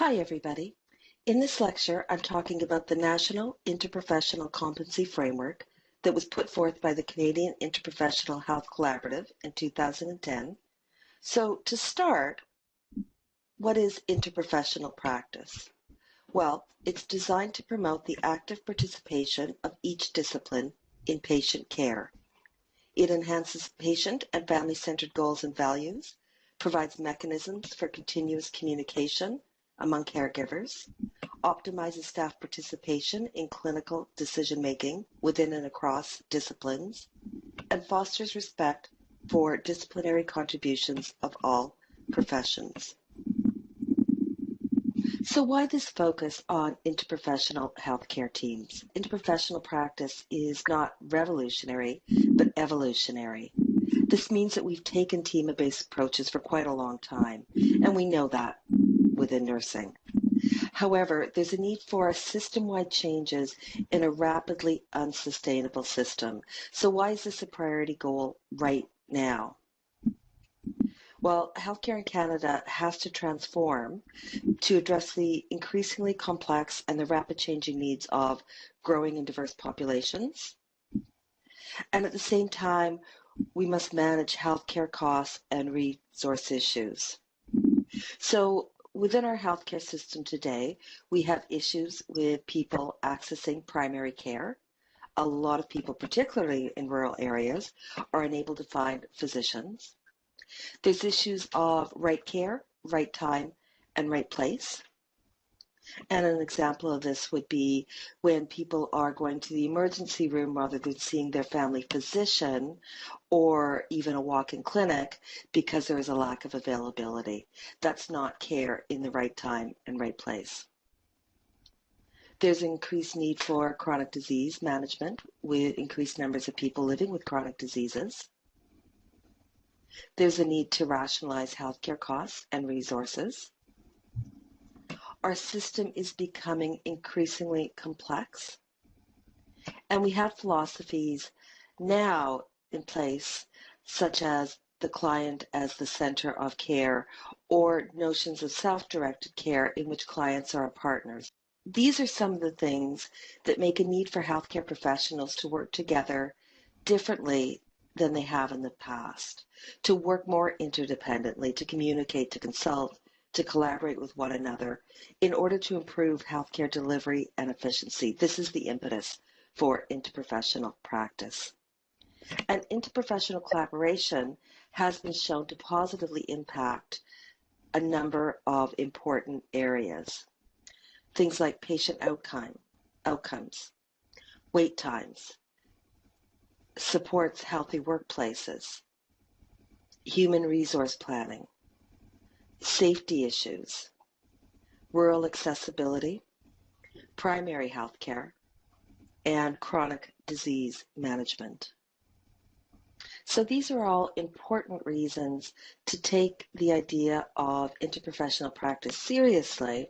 Hi, everybody. In this lecture, I'm talking about the National Interprofessional Competency Framework that was put forth by the Canadian Interprofessional Health Collaborative in 2010. So to start, what is interprofessional practice? Well, it's designed to promote the active participation of each discipline in patient care. It enhances patient and family-centered goals and values, provides mechanisms for continuous communication among caregivers, optimizes staff participation in clinical decision-making within and across disciplines, and fosters respect for disciplinary contributions of all professions. So why this focus on interprofessional healthcare teams? Interprofessional practice is not revolutionary, but evolutionary. This means that we've taken team-based approaches for quite a long time, and we know that within nursing. However, there's a need for system-wide changes in a rapidly unsustainable system. So why is this a priority goal right now? Well, healthcare in Canada has to transform to address the increasingly complex and the rapid changing needs of growing and diverse populations. And at the same time, we must manage healthcare costs and resource issues. So within our healthcare system today, we have issues with people accessing primary care. A lot of people, particularly in rural areas, are unable to find physicians. There's issues of right care, right time, and right place. And an example of this would be when people are going to the emergency room rather than seeing their family physician or even a walk-in clinic because there is a lack of availability. That's not care in the right time and right place. There's increased need for chronic disease management with increased numbers of people living with chronic diseases. There's a need to rationalize healthcare costs and resources. Our system is becoming increasingly complex, and we have philosophies now in place, such as the client as the center of care, or notions of self-directed care in which clients are partners. These are some of the things that make a need for healthcare professionals to work together differently than they have in the past, to work more interdependently, to communicate, to consult, to collaborate with one another in order to improve healthcare delivery and efficiency. This is the impetus for interprofessional practice. And interprofessional collaboration has been shown to positively impact a number of important areas. Things like patient outcomes, wait times, supports healthy workplaces, human resource planning, safety issues, rural accessibility, primary health care, and chronic disease management. So these are all important reasons to take the idea of interprofessional practice seriously,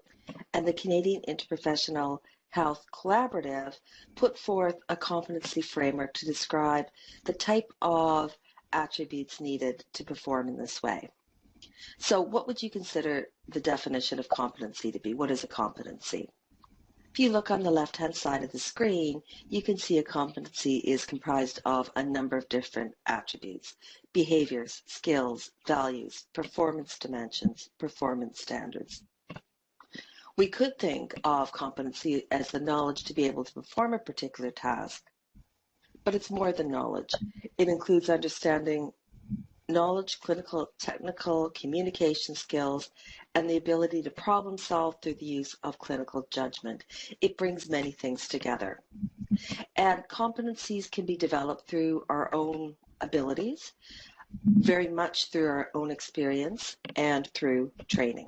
and the Canadian Interprofessional Health Collaborative put forth a competency framework to describe the type of attributes needed to perform in this way. So what would you consider the definition of competency to be? What is a competency? If you look on the left-hand side of the screen, you can see a competency is comprised of a number of different attributes: behaviors, skills, values, performance dimensions, performance standards. We could think of competency as the knowledge to be able to perform a particular task, but it's more than knowledge. It includes understanding knowledge, clinical, technical, communication skills, and the ability to problem solve through the use of clinical judgment. It brings many things together. And competencies can be developed through our own abilities, very much through our own experience, and through training.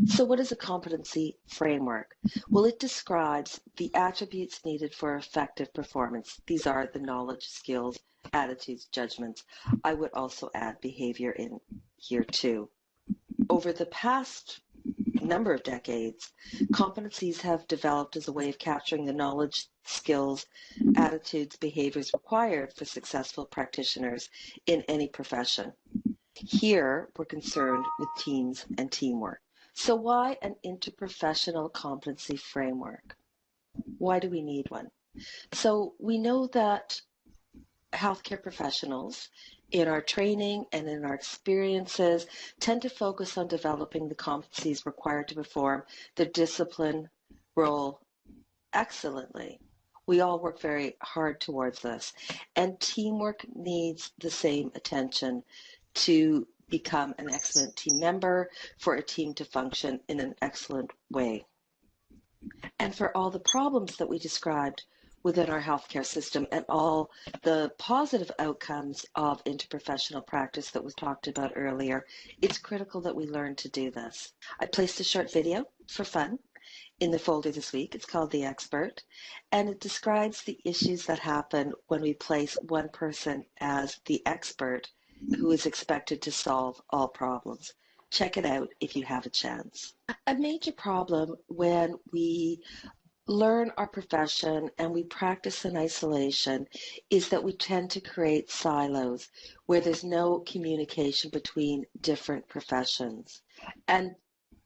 So what is a competency framework? Well, it describes the attributes needed for effective performance. These are the knowledge, skills, attitudes, judgments. I would also add behavior in here too. Over the past number of decades, competencies have developed as a way of capturing the knowledge, skills, attitudes, behaviors required for successful practitioners in any profession. Here, we're concerned with teams and teamwork. So why an interprofessional competency framework? Why do we need one? So we know that healthcare professionals in our training and in our experiences tend to focus on developing the competencies required to perform their discipline role excellently. We all work very hard towards this, and teamwork needs the same attention to become an excellent team member, for a team to function in an excellent way. And for all the problems that we described within our healthcare system and all the positive outcomes of interprofessional practice that was talked about earlier, it's critical that we learn to do this. I placed a short video for fun in the folder this week. It's called The Expert, and it describes the issues that happen when we place one person as the expert who is expected to solve all problems. Check it out if you have a chance. A major problem when we learn our profession and we practice in isolation is that we tend to create silos where there's no communication between different professions. And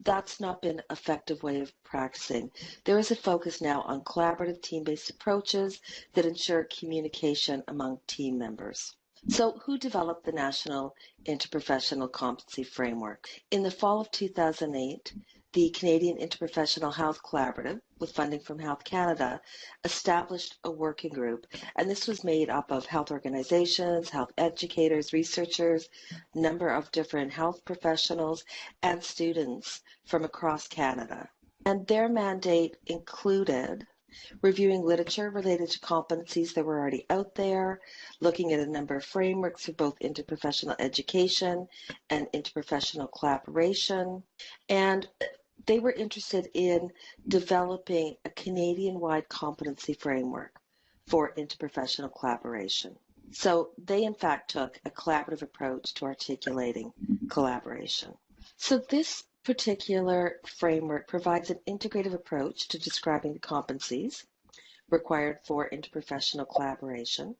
that's not been an effective way of practicing. There is a focus now on collaborative team-based approaches that ensure communication among team members. So who developed the National Interprofessional Competency Framework? In the fall of 2008, the Canadian Interprofessional Health Collaborative, with funding from Health Canada, established a working group, and this was made up of health organizations, health educators, researchers, a number of different health professionals, and students from across Canada. And their mandate included reviewing literature related to competencies that were already out there, looking at a number of frameworks for both interprofessional education and interprofessional collaboration, and they were interested in developing a Canadian-wide competency framework for interprofessional collaboration. So they, in fact, took a collaborative approach to articulating collaboration. So this particular framework provides an integrative approach to describing the competencies required for interprofessional collaboration.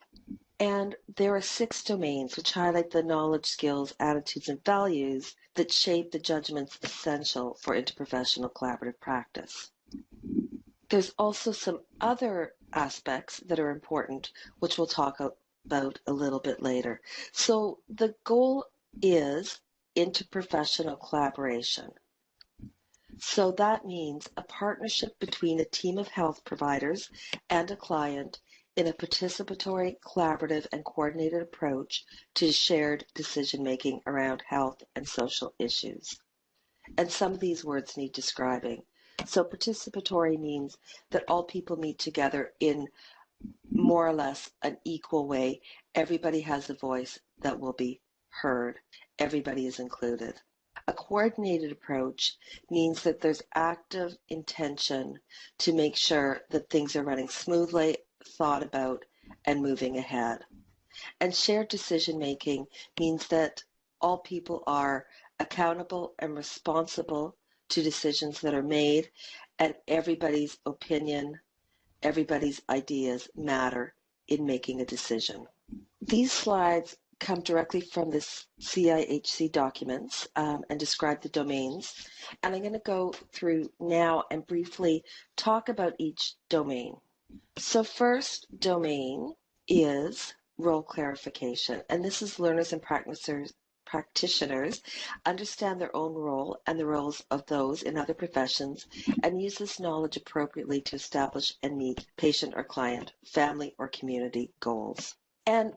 And there are 6 domains which highlight the knowledge, skills, attitudes, and values that shape the judgments essential for interprofessional collaborative practice. There's also some other aspects that are important, which we'll talk about a little bit later. So the goal is interprofessional collaboration. So that means a partnership between a team of health providers and a client in a participatory, collaborative, and coordinated approach to shared decision-making around health and social issues. And some of these words need describing. So participatory means that all people meet together in more or less an equal way. Everybody has a voice that will be heard. Everybody is included. A coordinated approach means that there's active intention to make sure that things are running smoothly, thought about, and moving ahead. And shared decision-making means that all people are accountable and responsible to decisions that are made, and everybody's opinion, everybody's ideas matter in making a decision. These slides come directly from the CIHC documents and describe the domains. And I'm going to go through now and briefly talk about each domain. So first domain is role clarification. And this is learners and practitioners understand their own role and the roles of those in other professions and use this knowledge appropriately to establish and meet patient or client, family or community goals. And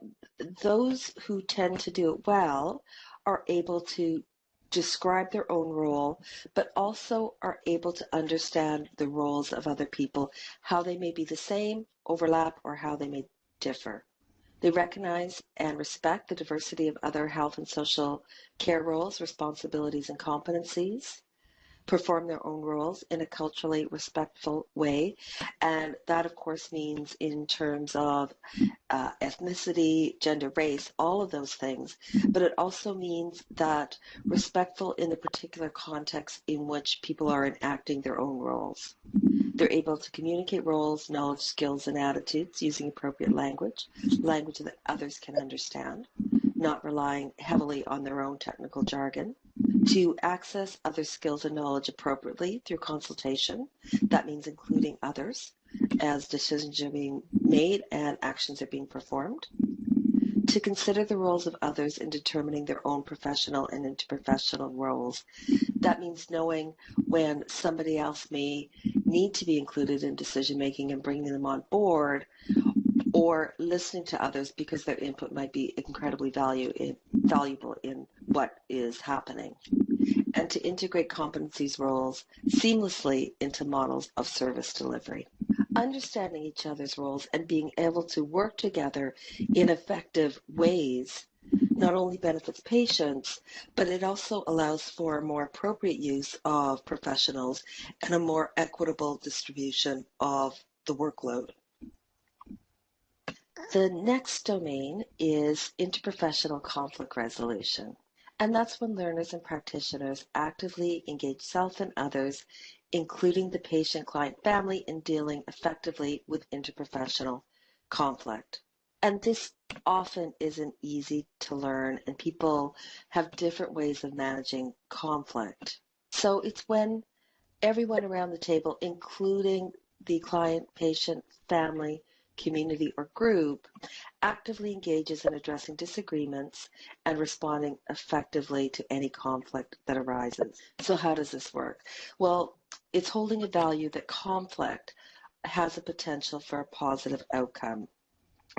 those who tend to do it well are able to describe their own role, but also are able to understand the roles of other people, how they may be the same, overlap, or how they may differ. They recognize and respect the diversity of other health and social care roles, responsibilities, and competencies, perform their own roles in a culturally respectful way. And that, of course, means in terms of ethnicity, gender, race, all of those things. But it also means that respectful in the particular context in which people are enacting their own roles. They're able to communicate roles, knowledge, skills, and attitudes using appropriate language that others can understand, not relying heavily on their own technical jargon. To access other skills and knowledge appropriately through consultation. That means including others as decisions are being made and actions are being performed. To consider the roles of others in determining their own professional and interprofessional roles. That means knowing when somebody else may need to be included in decision making and bringing them on board, or listening to others because their input might be incredibly valuable in what is happening. And to integrate competencies roles seamlessly into models of service delivery. Understanding each other's roles and being able to work together in effective ways not only benefits patients, but it also allows for a more appropriate use of professionals and a more equitable distribution of the workload. The next domain is interprofessional conflict resolution. And that's when learners and practitioners actively engage self and others, including the patient, client, family, in dealing effectively with interprofessional conflict. And this often isn't easy to learn, and people have different ways of managing conflict. So it's when everyone around the table, including the client, patient, family, community, or group, actively engages in addressing disagreements and responding effectively to any conflict that arises. So how does this work? Well, it's holding a value that conflict has a potential for a positive outcome.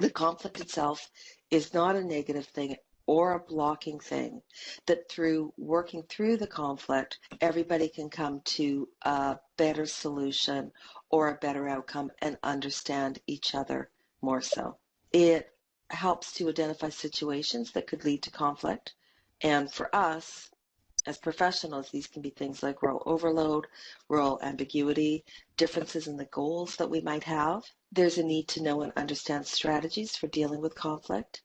The conflict itself is not a negative thing or a blocking thing, that through working through the conflict, everybody can come to a better solution or a better outcome and understand each other more so. It helps to identify situations that could lead to conflict. And for us, as professionals, these can be things like role overload, role ambiguity, differences in the goals that we might have. There's a need to know and understand strategies for dealing with conflict.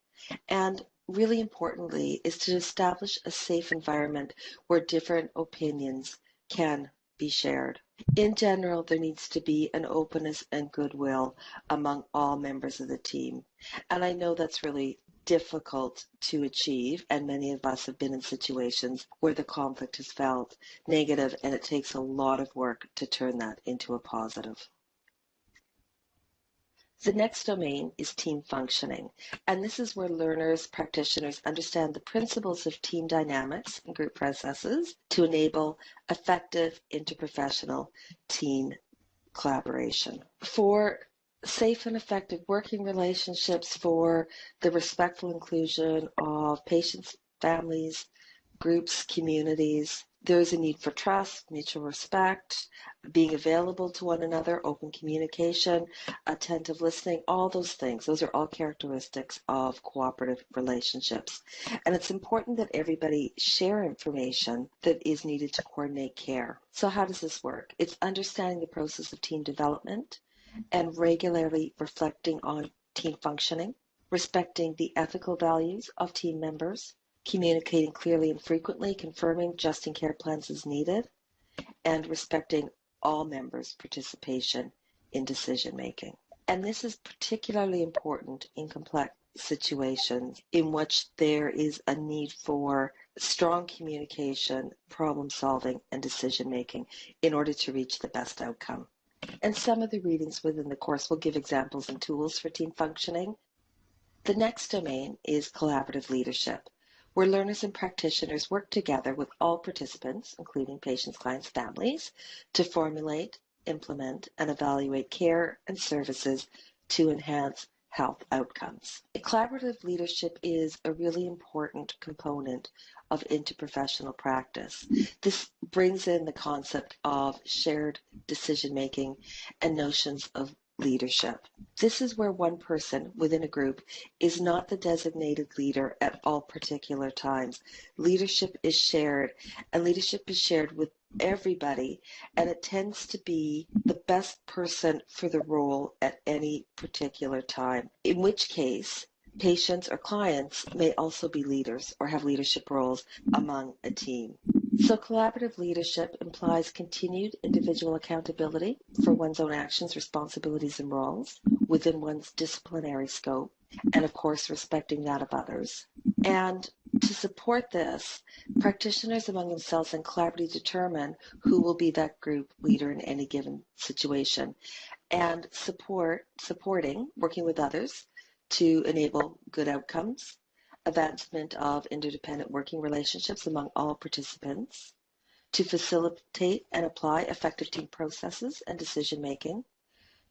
And really importantly is to establish a safe environment where different opinions can be shared. In general, there needs to be an openness and goodwill among all members of the team. And I know that's really difficult to achieve, and many of us have been in situations where the conflict has felt negative, and it takes a lot of work to turn that into a positive. The next domain is team functioning, and this is where learners, practitioners understand the principles of team dynamics and group processes to enable effective interprofessional team collaboration. For safe and effective working relationships, for the respectful inclusion of patients, families, groups, communities, there is a need for trust, mutual respect, being available to one another, open communication, attentive listening, all those things. Those are all characteristics of cooperative relationships. And it's important that everybody share information that is needed to coordinate care. So how does this work? It's understanding the process of team development and regularly reflecting on team functioning, respecting the ethical values of team members, communicating clearly and frequently, confirming, adjusting care plans as needed, and respecting all members' participation in decision making. And this is particularly important in complex situations in which there is a need for strong communication, problem solving, and decision making in order to reach the best outcome. And some of the readings within the course will give examples and tools for team functioning. The next domain is collaborative leadership, where learners and practitioners work together with all participants, including patients, clients, families, to formulate, implement, and evaluate care and services to enhance health outcomes. Collaborative leadership is a really important component of interprofessional practice. This brings in the concept of shared decision-making and notions of leadership. This is where one person within a group is not the designated leader at all particular times. Leadership is shared, and leadership is shared with everybody, and it tends to be the best person for the role at any particular time, in which case patients or clients may also be leaders or have leadership roles among a team. So collaborative leadership implies continued individual accountability for one's own actions, responsibilities, and roles within one's disciplinary scope, and of course respecting that of others. And To support this, practitioners among themselves then collaboratively determine who will be that group leader in any given situation, and supporting, working with others to enable good outcomes, advancement of interdependent working relationships among all participants, to facilitate and apply effective team processes and decision making,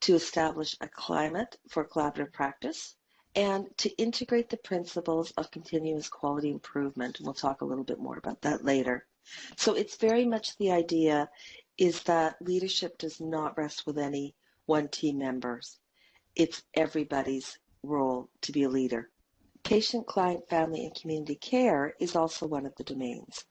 to establish a climate for collaborative practice, and to integrate the principles of continuous quality improvement. We'll talk a little bit more about that later. So it's very much the idea is that leadership does not rest with any one team members. It's everybody's role to be a leader. Patient, client, family, and community care is also one of the domains.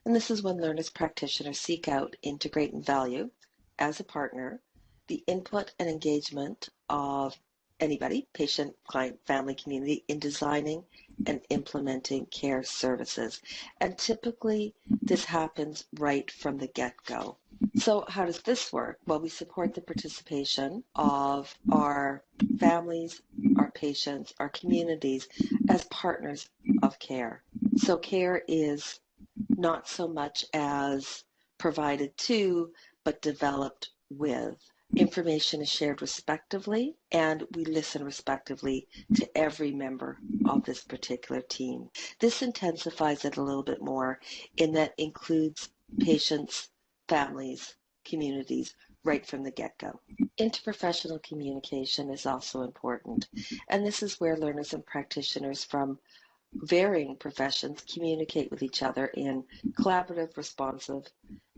And this is when learners practitioners seek out, integrate, and value as a partner the input and engagement of anybody, patient, client, family, community, in designing and implementing care services. And typically this happens right from the get-go. So how does this work? Well, we support the participation of our families, our patients, our communities as partners of care. So care is not so much as provided to, but developed with. Information is shared respectively, and we listen respectively to every member of this particular team. This intensifies it a little bit more in that includes patients, families, communities, right from the get-go. Interprofessional communication is also important, and this is where learners and practitioners from varying professions communicate with each other in collaborative, responsive,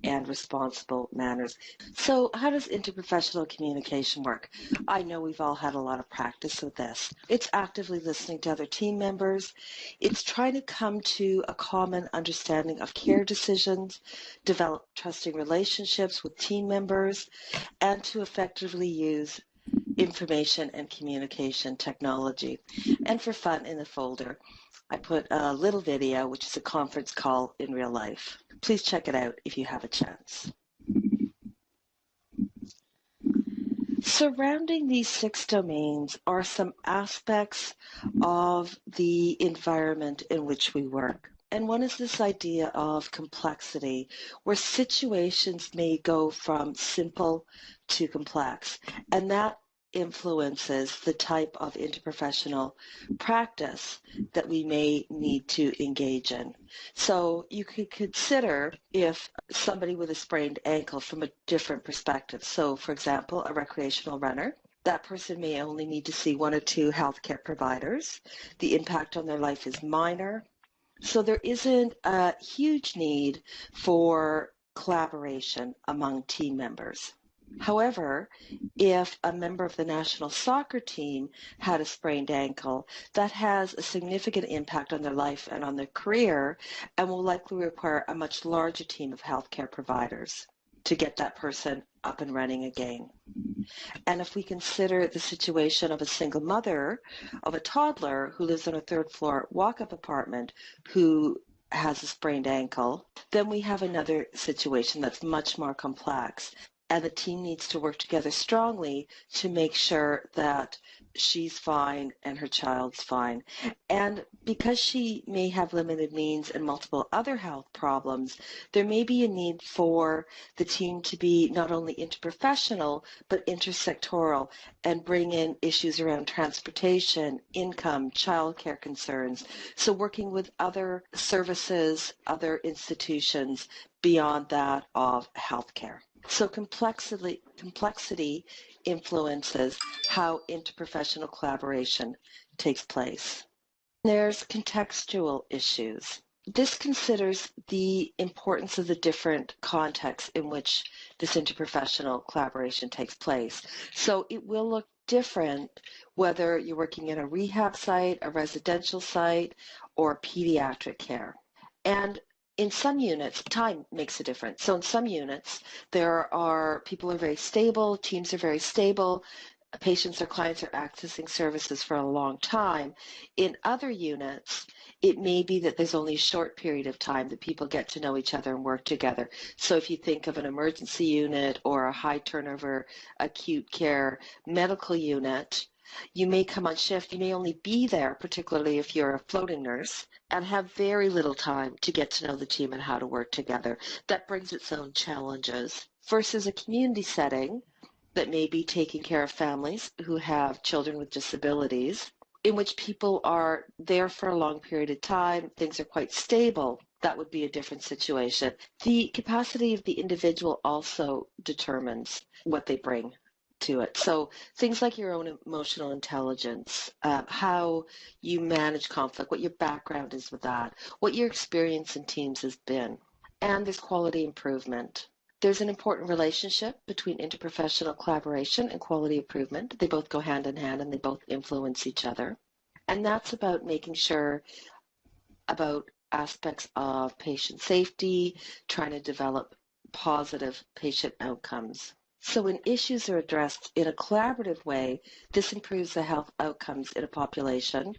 and responsible manners. So how does interprofessional communication work? I know we've all had a lot of practice with this. It's actively listening to other team members. It's trying to come to a common understanding of care decisions, develop trusting relationships with team members, and to effectively use information and communication technology. And for fun in the folder, I put a little video, which is a conference call in real life. Please check it out if you have a chance. Surrounding these 6 domains are some aspects of the environment in which we work. And one is this idea of complexity, where situations may go from simple to complex, and that influences the type of interprofessional practice that we may need to engage in. So you could consider if somebody with a sprained ankle from a different perspective. So for example, a recreational runner, that person may only need to see 1 or 2 healthcare providers. The impact on their life is minor. So there isn't a huge need for collaboration among team members. However, if a member of the national soccer team had a sprained ankle, that has a significant impact on their life and on their career, and will likely require a much larger team of healthcare providers to get that person up and running again. And if we consider the situation of a single mother of a toddler who lives on a 3rd floor walk-up apartment who has a sprained ankle, then we have another situation that's much more complex. And the team needs to work together strongly to make sure that she's fine and her child's fine. And because she may have limited means and multiple other health problems, there may be a need for the team to be not only interprofessional, but intersectoral and bring in issues around transportation, income, childcare concerns. So working with other services, other institutions beyond that of healthcare. So complexity influences how interprofessional collaboration takes place. There's contextual issues. This considers the importance of the different contexts in which this interprofessional collaboration takes place. So it will look different whether you're working in a rehab site, a residential site, or pediatric care. And in some units, time makes a difference. So in some units, people are very stable, teams are very stable, patients or clients are accessing services for a long time. In other units, it may be that there's only a short period of time that people get to know each other and work together. So if you think of an emergency unit or a high turnover acute care medical unit, You may come on shift, you may only be there, particularly if you're a floating nurse, and have very little time to get to know the team and how to work together. That brings its own challenges. Versus a community setting that may be taking care of families who have children with disabilities, in which people are there for a long period of time, things are quite stable, that would be a different situation. The capacity of the individual also determines what they bring to it. So things like your own emotional intelligence, how you manage conflict, what your background is with that, what your experience in teams has been. And there's quality improvement. There's an important relationship between interprofessional collaboration and quality improvement. They both go hand in hand and they both influence each other. And that's about making sure about aspects of patient safety, trying to develop positive patient outcomes. So when issues are addressed in a collaborative way, this improves the health outcomes in a population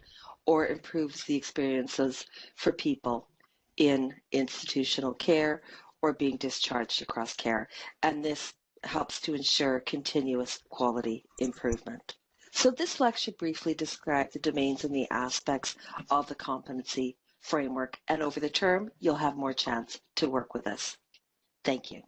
or improves the experiences for people in institutional care or being discharged across care. And this helps to ensure continuous quality improvement. So this lecture briefly described the domains and the aspects of the competency framework, and over the term, you'll have more chance to work with us. Thank you.